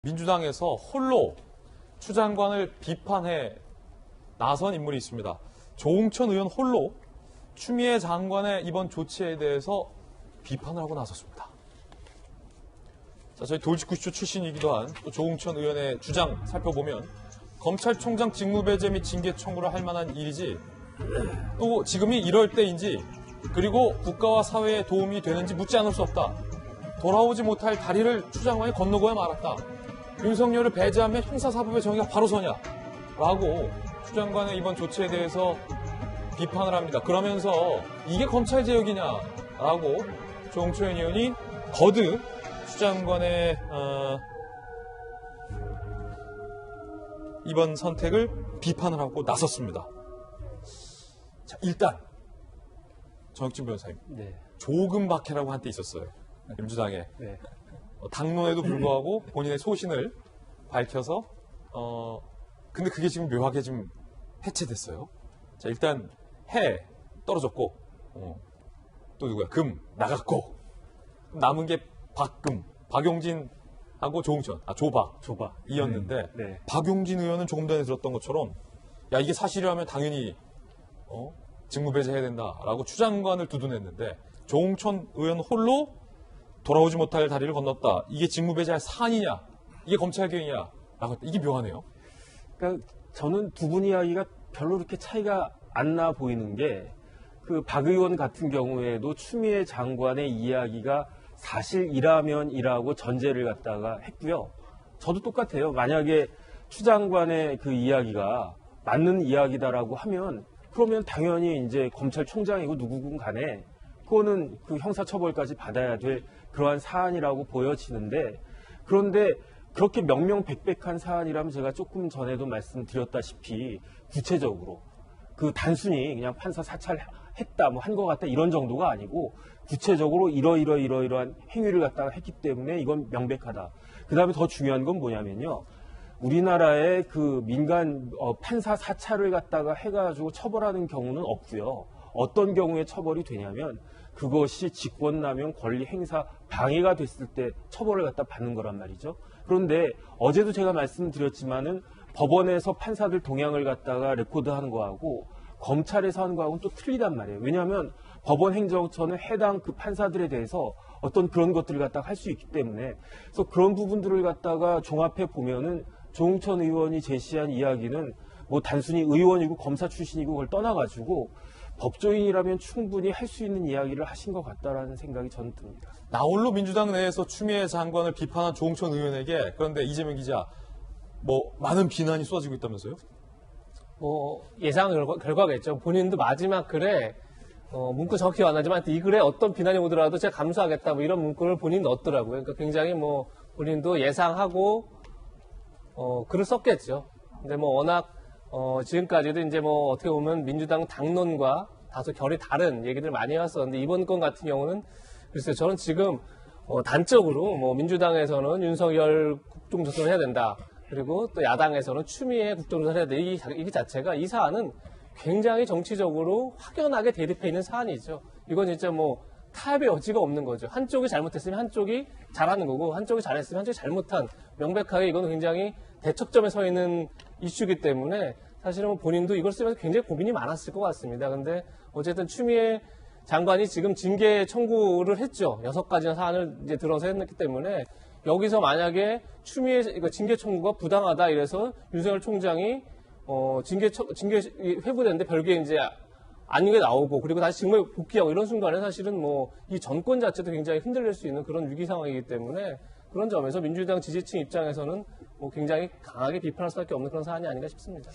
민주당에서 홀로 추 장관을 비판해 나선 인물이 있습니다. 조응천 의원 홀로 추미애 장관의 이번 조치에 대해서 비판을 하고 나섰습니다. 자, 저희 돌직구쇼 출신이기도 한 또 조응천 의원의 주장 살펴보면 검찰총장 직무배제 및 징계 청구를 할 만한 일이지 또 지금이 이럴 때인지 그리고 국가와 사회에 도움이 되는지 묻지 않을 수 없다. 돌아오지 못할 다리를 추 장관이 건너고야 말았다. 윤석열을 배제하면 형사사법의 정의가 바로 서냐? 라고 추 장관의 이번 조치에 대해서 비판을 합니다. 그러면서 이게 검찰개혁이냐? 라고 조응천 의원이 거듭 추 장관의 이번 선택을 비판을 하고 나섰습니다. 자, 일단 정혁진 변호사님, 조금 박해라고 한때 있었어요. 민주당에. 당론에도 불구하고 본인의 소신을 밝혀서 근데 그게 지금 묘하게 지금 해체됐어요. 자, 일단 해 떨어졌고 또 누구야? 금 나갔고 남은 게 박금, 박용진하고 조응천, 조박이었는데 박용진 의원은 조금 전에 들었던 것처럼 야 이게 사실이라면 당연히 직무배제해야 된다라고 추 장관을 두둔했는데 조응천 의원 홀로 돌아오지 못할 다리를 건넜다. 이게 직무배제할 사안이냐? 이게 검찰개혁이냐? 라고 이게 묘하네요. 그러니까 저는 두 분 이야기가 별로 그렇게 차이가 안 나 보이는 게 그 박 의원 같은 경우에도 추미애 장관의 이야기가 사실이라면이라고 전제를 갖다가 했고요. 저도 똑같아요. 만약에 추 장관의 그 이야기가 맞는 이야기다라고 하면 그러면 당연히 이제 검찰총장이고 누구군 간에 그거는 그 형사처벌까지 받아야 될 그러한 사안이라고 보여지는데 그런데 그렇게 명명백백한 사안이라면 제가 조금 전에도 말씀드렸다시피 구체적으로 그 단순히 그냥 판사 사찰했다 뭐 한 것 같다 이런 정도가 아니고 구체적으로 이러이러한 행위를 갖다가 했기 때문에 이건 명백하다. 그 다음에 더 중요한 건 뭐냐면요. 우리나라의 그 민간 판사 사찰을 갖다가 해가지고 처벌하는 경우는 없고요. 어떤 경우에 처벌이 되냐면 그것이 직권남용 권리 행사 방해가 됐을 때 처벌을 갖다 받는 거란 말이죠. 그런데 어제도 제가 말씀드렸지만은 법원에서 판사들 동향을 갖다가 레코드하는 거하고 검찰에서 하는 거하고는 또 틀리단 말이에요. 왜냐하면 법원 행정처는 해당 그 판사들에 대해서 어떤 그런 것들을 갖다가 할 수 있기 때문에 그래서 그런 부분들을 갖다가 종합해 보면은 조응천 의원이 제시한 이야기는 뭐 단순히 의원이고 검사 출신이고 그걸 떠나가지고 법조인이라면 충분히 할 수 있는 이야기를 하신 것 같다라는 생각이 저는 듭니다. 나홀로 민주당 내에서 추미애 장관을 비판한 조응천 의원에게 그런데 이재명 기자 뭐 많은 비난이 쏟아지고 있다면서요? 뭐 예상 결과겠죠. 본인도 마지막 글에 문구 정확히 안 나지만 이 글에 어떤 비난이 오더라도 제가 감수하겠다 뭐 이런 문구를 본인 넣었더라고요. 그러니까 굉장히 뭐 본인도 예상하고 글을 썼겠죠. 근데 뭐 워낙 지금까지도 이제 뭐 어떻게 보면 민주당 당론과 다소 결이 다른 얘기들 많이 해왔었는데 이번 건 같은 경우는 글쎄요. 저는 지금 단적으로 뭐 민주당에서는 윤석열 국정조사를 해야 된다. 그리고 또 야당에서는 추미애 국정조사를 해야 된다. 이 자체가 이 사안은 굉장히 정치적으로 확연하게 대립해 있는 사안이죠. 이건 진짜 뭐 타협의 여지가 없는 거죠. 한쪽이 잘못했으면 한쪽이 잘하는 거고 한쪽이 잘했으면 한쪽이 잘못한 명백하게 이건 굉장히 대척점에 서 있는 이슈이기 때문에 사실은 본인도 이걸 쓰면서 굉장히 고민이 많았을 것 같습니다. 근데 어쨌든 추미애 장관이 지금 징계 청구를 했죠. 6가지나 사안을 이제 들어서 했기 때문에 여기서 만약에 추미애 징계 청구가 부당하다 이래서 윤석열 총장이 징계 회부됐는데 별게 이제 아닌 게 나오고 그리고 다시 직무에 복귀하고 이런 순간에 사실은 뭐 이 정권 자체도 굉장히 흔들릴 수 있는 그런 위기 상황이기 때문에 그런 점에서 민주당 지지층 입장에서는 뭐 굉장히 강하게 비판할 수밖에 없는 그런 사안이 아닌가 싶습니다.